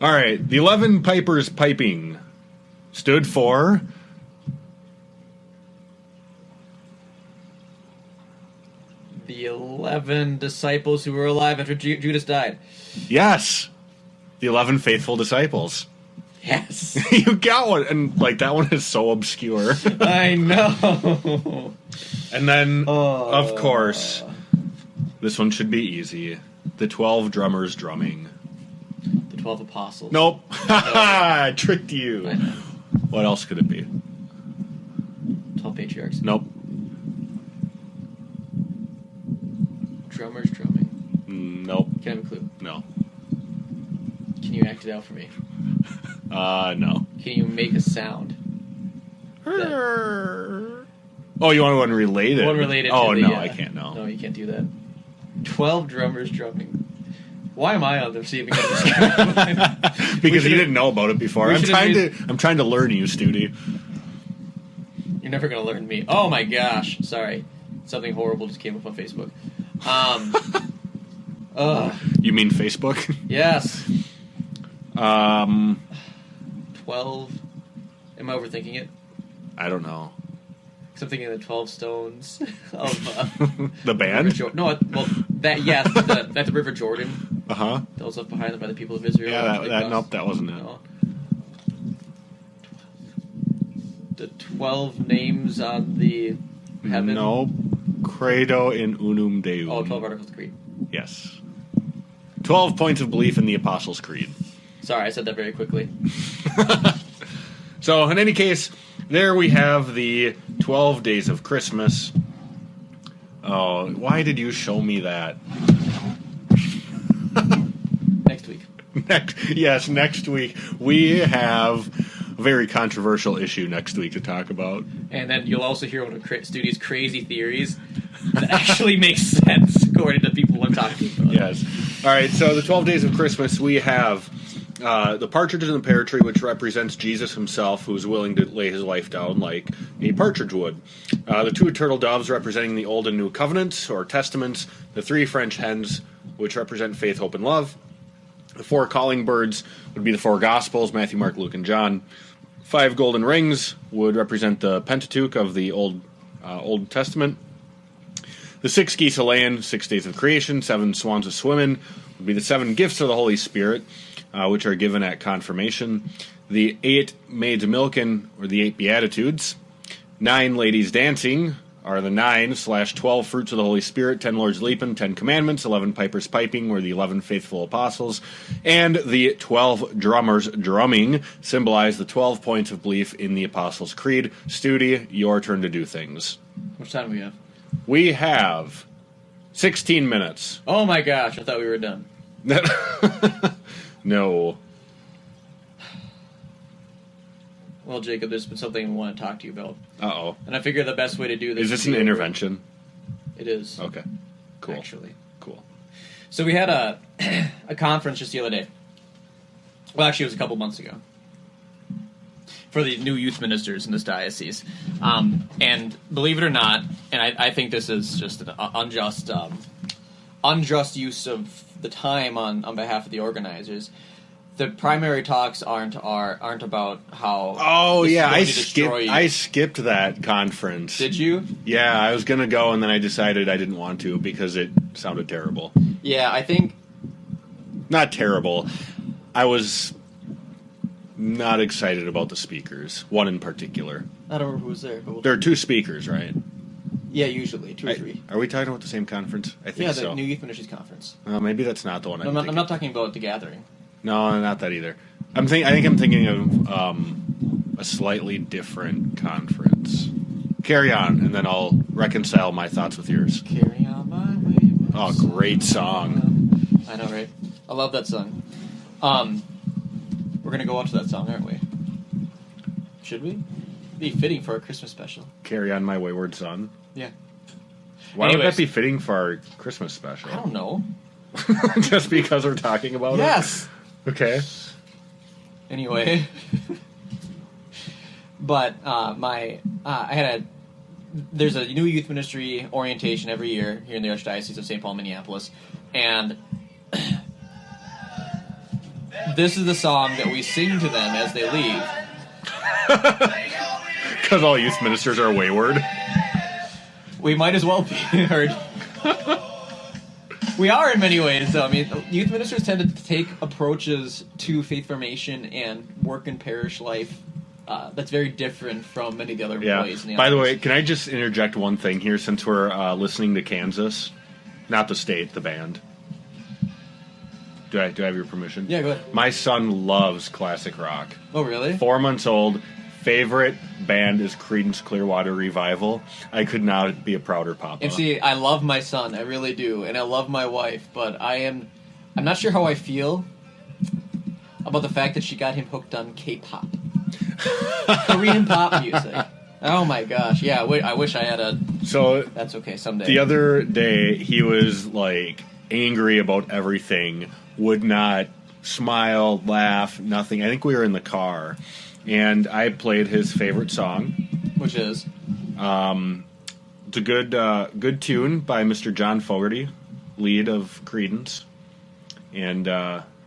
All right. The 11 Pipers piping stood for... The 11 disciples who were alive after Judas died. Yes. The 11 faithful disciples. Yes. You got one. And, like, that one is so obscure. I know. And then, of course, this one should be easy. The 12 drummers drumming. The 12 apostles. Nope. I tricked you. I know. What else could it be? 12 patriarchs. Nope. Drummers drumming. Nope. Can I have a clue? No. Can you act it out for me? No. Can you make a sound? Oh, you want one related? One related Oh, to the... no, I can't, no. No, you can't do that. 12 drummers drumming. Why am I on the receiving end of this? Because you didn't know about it before. I'm trying to learn you, Studi. You're never going to learn me. Oh my gosh. Sorry. Something horrible just came up on Facebook. You mean Facebook? Yes. 12. Am I overthinking it? I don't know. Because I'm thinking of the 12 stones of... the band? No, well, that, yes, at the River Jordan. Uh-huh. That was left behind by the people of Israel. Yeah, nope, that wasn't it. No. The 12 names on the heaven. No. Credo in unum Deum. Oh, 12 Articles of the Creed. Yes. 12 points of belief in the Apostles' Creed. Sorry, I said that very quickly. So, in any case, there we have the 12 days of Christmas. Oh, why did you show me that? Next week. Next week. We have a very controversial issue next week to talk about. And then you'll also hear one of Studi's crazy theories that actually makes sense according to people I'm talking about. Yes. All right, so the 12 days of Christmas, we have the partridge in the pear tree, which represents Jesus himself, who's willing to lay his life down like a partridge would. The two turtle doves representing the Old and New Covenants, or Testaments. The three French hens, which represent faith, hope, and love. The four calling birds would be the four Gospels, Matthew, Mark, Luke, and John. 5 golden rings would represent the Pentateuch of the Old Testament. The 6 geese a laying, 6 days of creation. 7 swans a swimming would be the 7 gifts of the Holy Spirit, which are given at confirmation. The 8 maids a milking, or the 8 beatitudes. 9 ladies dancing are the 9/12 fruits of the Holy Spirit. 10 lords leaping, 10 commandments. 11 pipers piping were the 11 faithful apostles. And the 12 drummers drumming symbolize the 12 points of belief in the Apostles' Creed. Studi, your turn to do things. How much time do we have? We have 16 minutes. Oh my gosh, I thought we were done. No. Well, Jacob, there's been something I want to talk to you about. Uh-oh. And I figure the best way to do this... Is this an intervention? It is. Okay. Cool. Actually. Cool. So we had a conference just the other day. Well, actually, it was a couple months ago. For the new youth ministers in this diocese. And believe it or not, and I think this is just an unjust use of the time on behalf of the organizers. The primary talks aren't about how. Oh this is yeah, going to destroy you. I skipped that conference. Did you? Yeah, I was gonna go, and then I decided I didn't want to because it sounded terrible. Yeah, I think Not terrible. I was not excited about the speakers. One in particular. I don't remember who was there. But There are two speakers, right? yeah, usually two or three. Are we talking about the same conference? I think Yeah, so. the New Youth Ministries Conference. Maybe that's not the one. I'm not talking about the gathering. No, not that either. I think I'm thinking of a slightly different conference. Carry on, and then I'll reconcile my thoughts with yours. Carry on my way. Oh, great song. I know, right? I love that song. We're gonna go on to that song, aren't we? Should we? Be fitting for our Christmas special. Carry on, my wayward son. Yeah. Why would Anyways. that be fitting for our Christmas special? I don't know. Just because we're talking about it? Yes. Okay. Anyway, but there's a new youth ministry orientation every year here in the Archdiocese of St. Paul, Minneapolis, and this is the song that we sing to them as they leave. Because all youth ministers are wayward. We might as well be heard. We are in many ways, though. I mean, youth ministers tend to take approaches to faith formation and work in parish life that's very different from many of the other ways. In the By the office. way, can I just interject one thing here since we're listening to Kansas? Not the state, the band. Do I have your permission? Yeah, go ahead. My son loves classic rock. Oh, really? 4 months old. Favorite band is Creedence Clearwater Revival. I could not be a prouder papa. And see, I love my son, I really do, and I love my wife, but I'm not sure how I feel about the fact that she got him hooked on K-pop. Korean pop music. Oh my gosh, yeah, I wish I had a... So That's okay, someday. the other day, he was like angry about everything, would not smile, laugh, nothing. I think we were in the car, and I played his favorite song. Which is? It's a good tune by Mr. John Fogerty, lead of Creedence, and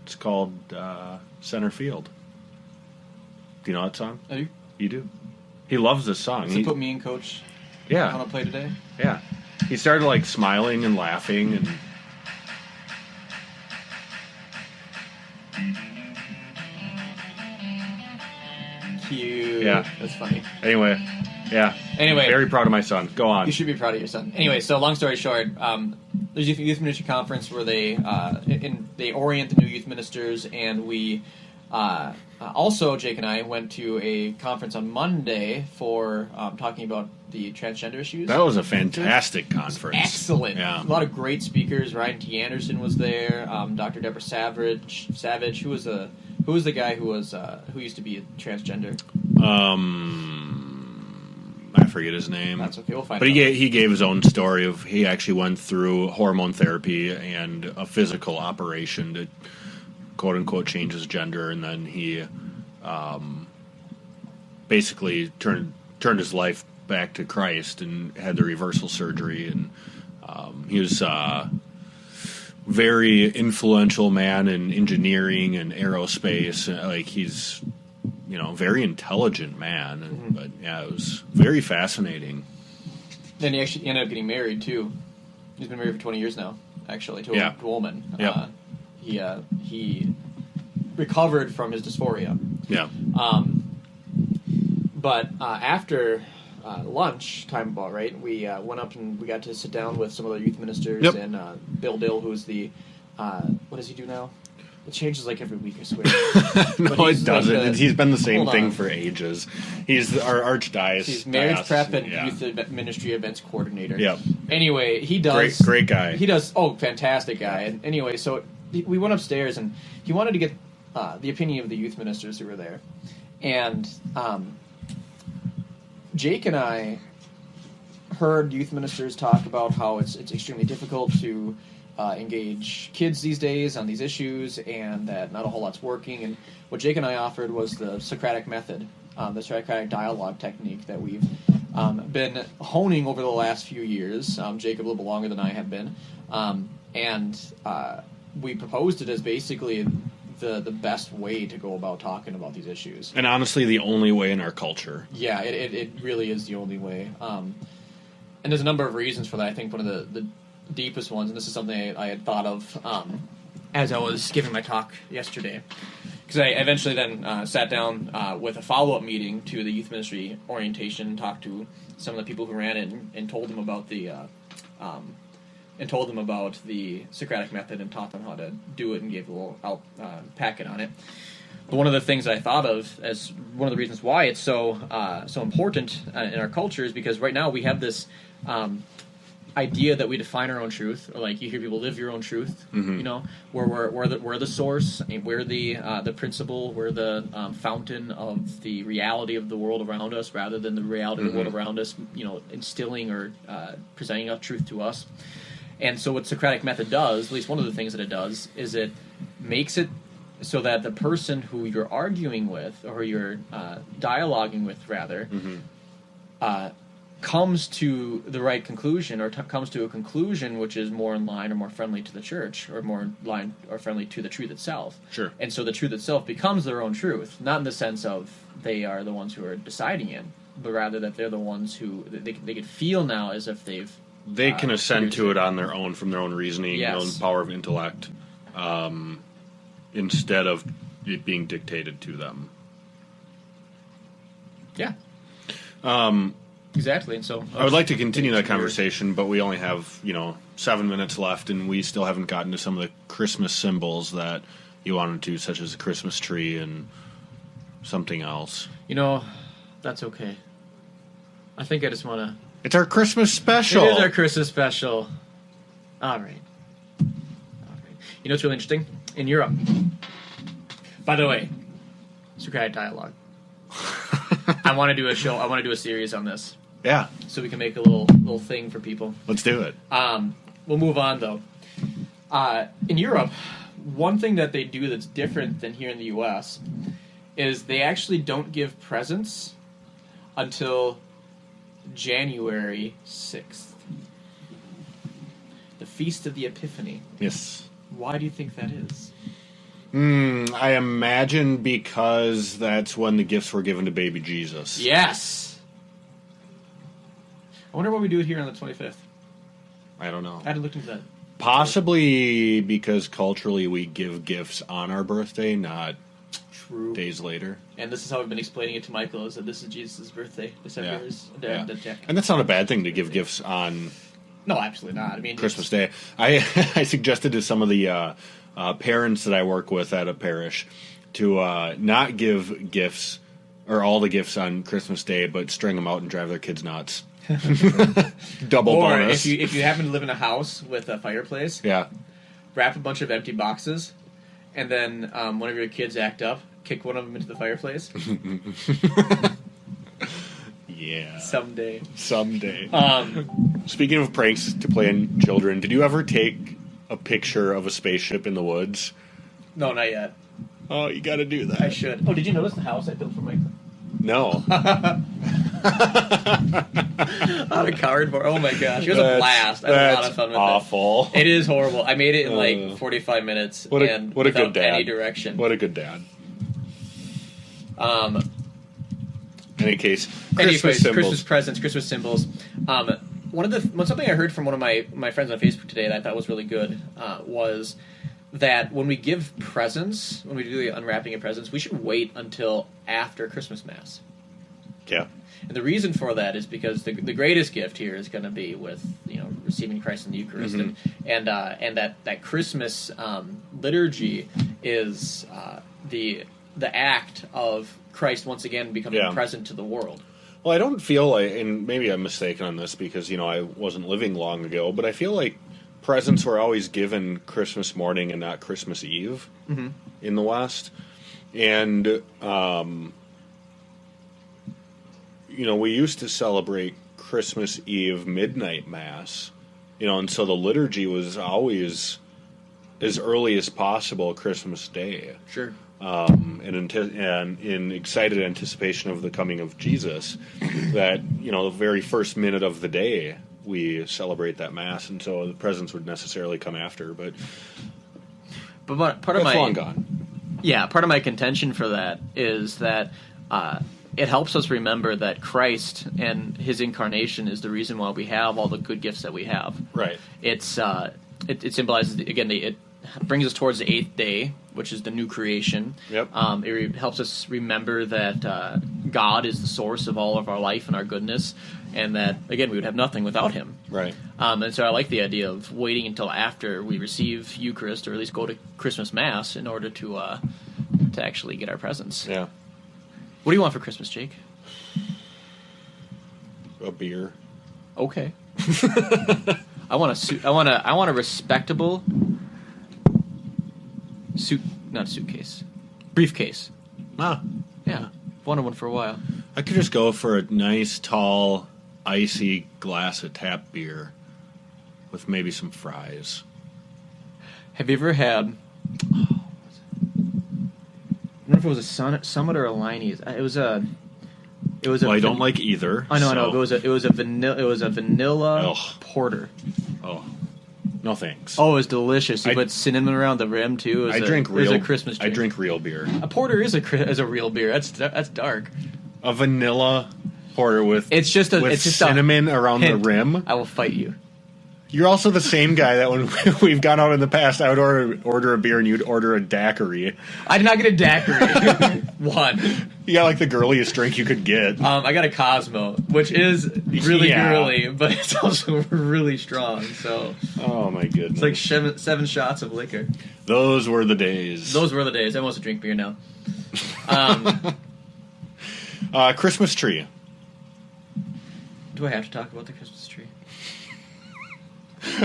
it's called Center Field. Do you know that song? Are you? You do. He loves this song. Does it put me and Coach Yeah. on a play today? Yeah. He started like smiling and laughing and Cute. Yeah. That's funny. anyway, yeah. Anyway. Very proud of my son. Go on. You should be proud of your son. Anyway, so long story short, there's a youth ministry conference where they orient the new youth ministers, and we also, Jake and I went to a conference on Monday for talking about the transgender issues. That was a fantastic conference. Excellent. Yeah. A lot of great speakers. Ryan T. Anderson was there. Dr. Deborah Savage. Who was the guy who used to be a transgender? I forget his name. That's okay. We'll find But out. he gave his own story of he actually went through hormone therapy and a physical operation to quote unquote change his gender, and then he basically turned his life back to Christ and had the reversal surgery, and he was a very influential man in engineering and aerospace. Like he's very intelligent man, Mm-hmm. but yeah, it was very fascinating. Then he actually ended up getting married too. He's been married for 20 years now, actually, to Yeah. a woman. Yep. He recovered from his dysphoria. Yeah. But after lunch time, about right, we went up and we got to sit down with some other youth ministers. Yep. And Bill Dill, who's the what does he do now? It changes like every week, I swear. No, But he's it doesn't. like He's been the same hold thing on. for ages. He's our archdiocese. He's marriage prep and yeah. youth ministry events coordinator. Yep. Anyway, he does Great guy. He does. Oh, fantastic guy. And anyway, so we went upstairs and he wanted to get the opinion of the youth ministers who were there. And Jake and I heard youth ministers talk about how it's extremely difficult to engage kids these days on these issues, and that not a whole lot's working. And what Jake and I offered was the Socratic method, the Socratic dialogue technique that we've been honing over the last few years. Jake a little bit longer than I have been, and we proposed it as basically the best way to go about talking about these issues. And honestly, the only way in our culture. Yeah, it really is the only way. And there's a number of reasons for that. I think one of the deepest ones, and this is something I had thought of as I was giving my talk yesterday, because I eventually then sat down with a follow-up meeting to the youth ministry orientation and talked to some of the people who ran it and told them about the Socratic method and taught them how to do it and gave a little packet on it. But one of the things I thought of as one of the reasons why it's so important in our culture is because right now we have this idea that we define our own truth, or like you hear people live your own truth. Mm-hmm. You know, where we're the source, we're the principle, we're the fountain of the reality of the world around us, rather than the reality of the world around us. You know, instilling or presenting a truth to us. And so what Socratic method does, at least one of the things that it does, is it makes it so that the person who you're arguing with, or you're dialoguing with, rather, comes to the right conclusion, or comes to a conclusion which is more in line or more friendly to the church, or more in line or friendly to the truth itself. Sure. And so the truth itself becomes their own truth, not in the sense of they are the ones who are deciding it, but rather that they're the ones who they can feel now as if they can assent to it on their own, from their own reasoning, Yes. their own power of intellect, instead of it being dictated to them. Yeah. Exactly. And so I would like to continue that conversation, but we only have 7 minutes left, and we still haven't gotten to some of the Christmas symbols that you wanted to, such as a Christmas tree and something else. That's okay. I think I just want to... It's our Christmas special. It is our Christmas special. All right. You know what's really interesting? In Europe. By the way, Socratic dialogue. I want to do a show. I want to do a series on this. Yeah. So we can make a little thing for people. Let's do it. We'll move on, though. In Europe, one thing that they do that's different than here in the U.S. is they actually don't give presents until January 6th. The Feast of the Epiphany. Yes. Why do you think that is? I imagine because that's when the gifts were given to baby Jesus. Yes! I wonder why we do it here on the 25th. I don't know. I hadn't looked into that. Possibly because culturally we give gifts on our birthday, not True. days later. And this is how I've been explaining it to Michael, is that this is Jesus' birthday. December is... Yeah. And that's not a bad thing to give gifts on No, absolutely not. I mean, Christmas Day. I suggested to some of the parents that I work with at a parish to not give gifts, or all the gifts on Christmas Day, but string them out and drive their kids nuts. Double or bonus. if you happen to live in a house with a fireplace, Yeah. wrap a bunch of empty boxes, and then whenever your kids act up, kick one of them into the fireplace. Yeah. Someday. Speaking of pranks to play on children, did you ever take a picture of a spaceship in the woods? No, not yet. Oh, you got to do that. I should. Oh, did you notice the house I built for Michael? No. Out of cardboard. Oh my gosh, it was a blast. I had a lot of fun with awful. it. It is horrible. I made it in like 45 minutes. What a and good without dad. any direction. What a good dad. Any case, Anyways, Christmas symbols. Christmas presents, Christmas symbols. Something I heard from one of my friends on Facebook today that I thought was really good was that when we give presents, when we do the unwrapping of presents, we should wait until after Christmas Mass. Yeah. And the reason for that is because the greatest gift here is going to be with receiving Christ in the Eucharist, and that Christmas liturgy is the act of Christ once again becoming present to the world. Well, I don't feel like, and maybe I'm mistaken on this because I wasn't living long ago, but I feel like presents were always given Christmas morning and not Christmas Eve in the West, and we used to celebrate Christmas Eve midnight mass, and so the liturgy was always as early as possible Christmas Day. Sure. And in excited anticipation of the coming of Jesus, that, the very first minute of the day we celebrate that mass, and so the presents would necessarily come after, but part of long gone. Yeah, part of my contention for that is that it helps us remember that Christ and his incarnation is the reason why we have all the good gifts that we have. Right. It symbolizes, again, it brings us towards the 8th day, which is the new creation. Yep. It helps us remember that God is the source of all of our life and our goodness, and that, again, we would have nothing without him. Right. And so I like the idea of waiting until after we receive Eucharist, or at least go to Christmas Mass, in order to actually get our presents. Yeah. What do you want for Christmas, Jake? A beer. Okay. I want a respectable briefcase. Ah. Yeah. Wanted one for a while. I could just go for a nice, tall, icy glass of tap beer with maybe some fries. Have you ever had... I don't know if it was a Summit or a Liney's. It was a. Well, I don't like either. I know. It was a vanilla Ugh. porter. Oh, no thanks. Oh, it was delicious. You put cinnamon around the rim too. I drink real. It was a Christmas drink. I drink real beer. A porter is a real beer. That's dark. A vanilla porter with cinnamon around the rim. I will fight you. You're also the same guy that when we've gone out in the past, I would order a beer and you'd order a daiquiri. I did not get a daiquiri. One. You got like the girliest drink you could get. I got a Cosmo, which is really girly, but it's also really strong. So. Oh my goodness! It's like 7 shots of liquor. Those were the days. Those were the days. I mostly drink beer now. Christmas tree. Do I have to talk about the Christmas tree?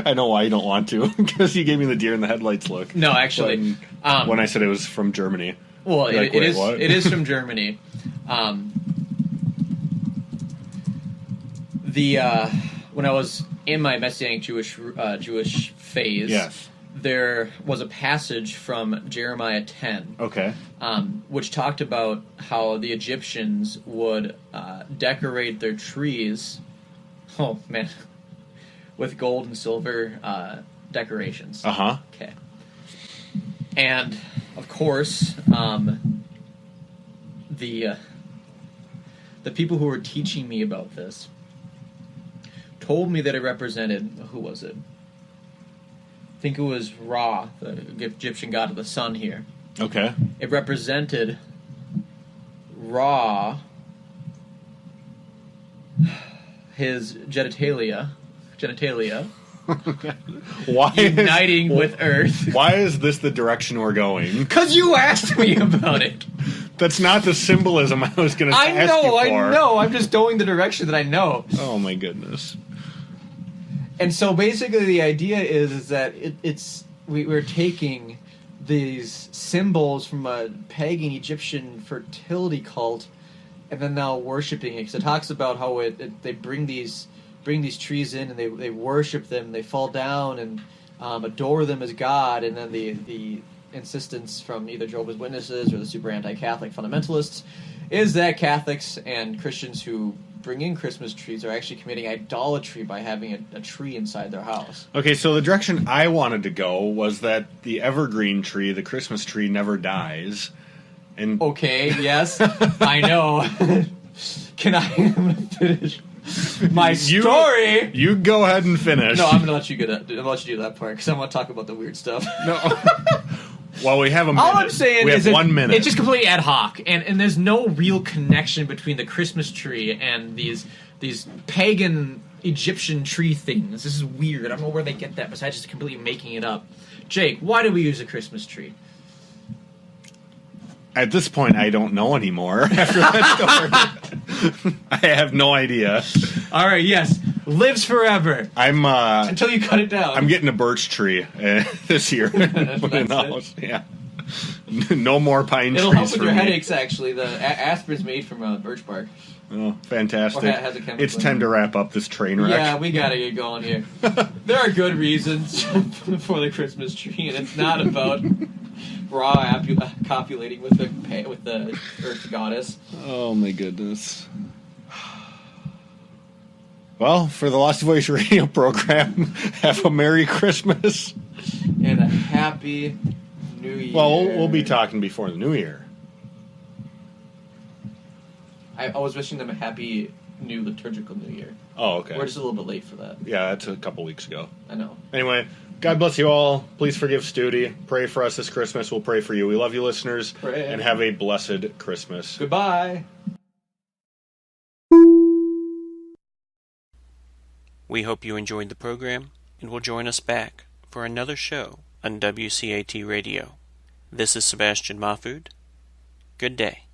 I know why you don't want to, because you gave me the deer in the headlights look. No, actually, when I said it was from Germany. Well, it is from Germany. When I was in my Messianic Jewish phase, yes, there was a passage from Jeremiah 10, okay, which talked about how the Egyptians would decorate their trees. Oh man. With gold and silver decorations. Uh-huh. Okay. And, of course, the people who were teaching me about this told me that it represented... Who was it? I think it was Ra, the Egyptian god of the sun here. Okay. It represented Ra, his genitalia, why uniting with Earth. Why is this the direction we're going? Because you asked me about it. That's not the symbolism I was going to ask you for. I know. I'm just going the direction that I know. Oh my goodness. And so basically the idea is that we're taking these symbols from a pagan Egyptian fertility cult and then now worshiping it. Because it talks about how they bring these trees in and they worship them, they fall down and adore them as God, and then the insistence from either Jehovah's Witnesses or the super anti-Catholic fundamentalists is that Catholics and Christians who bring in Christmas trees are actually committing idolatry by having a tree inside their house. Okay, so the direction I wanted to go was that the evergreen tree, the Christmas tree, never dies. And okay, yes, I know. I'm going to finish my story. You go ahead and finish. No, I'm going to let you do that part because I want to talk about the weird stuff. No. Well, we have a minute. All I'm saying we is have 1 minute. It's just completely ad hoc, and there's no real connection between the Christmas tree and these pagan Egyptian tree things. This is weird. I don't know where they get that besides just completely making it up. Jake, why do we use a Christmas tree? At this point, I don't know anymore after that story. I have no idea. All right, yes. Lives forever. I'm until you cut it down. I'm getting a birch tree this year. That's Yeah. No more pine It'll trees help with for your me. headaches, actually. The aspirin's made from birch bark. Oh, fantastic. Or has a chemical It's time to wrap up this train wreck. Yeah, we gotta get going here. There are good reasons for the Christmas tree, and it's not about copulating with the Earth goddess. Oh my goodness. Well, for the Lost Voice radio program, have a Merry Christmas. And a Happy New Year. Well, we'll be talking before the New Year. I was wishing them a Happy New Liturgical New Year. Oh, okay. We're just a little bit late for that. Yeah, that's a couple weeks ago. I know. Anyway, God bless you all. Please forgive Studi. Pray for us this Christmas. We'll pray for you. We love you, listeners. Pray. And have a blessed Christmas. Goodbye. We hope you enjoyed the program and will join us back for another show on WCAT Radio. This is Sebastian Mahfood. Good day.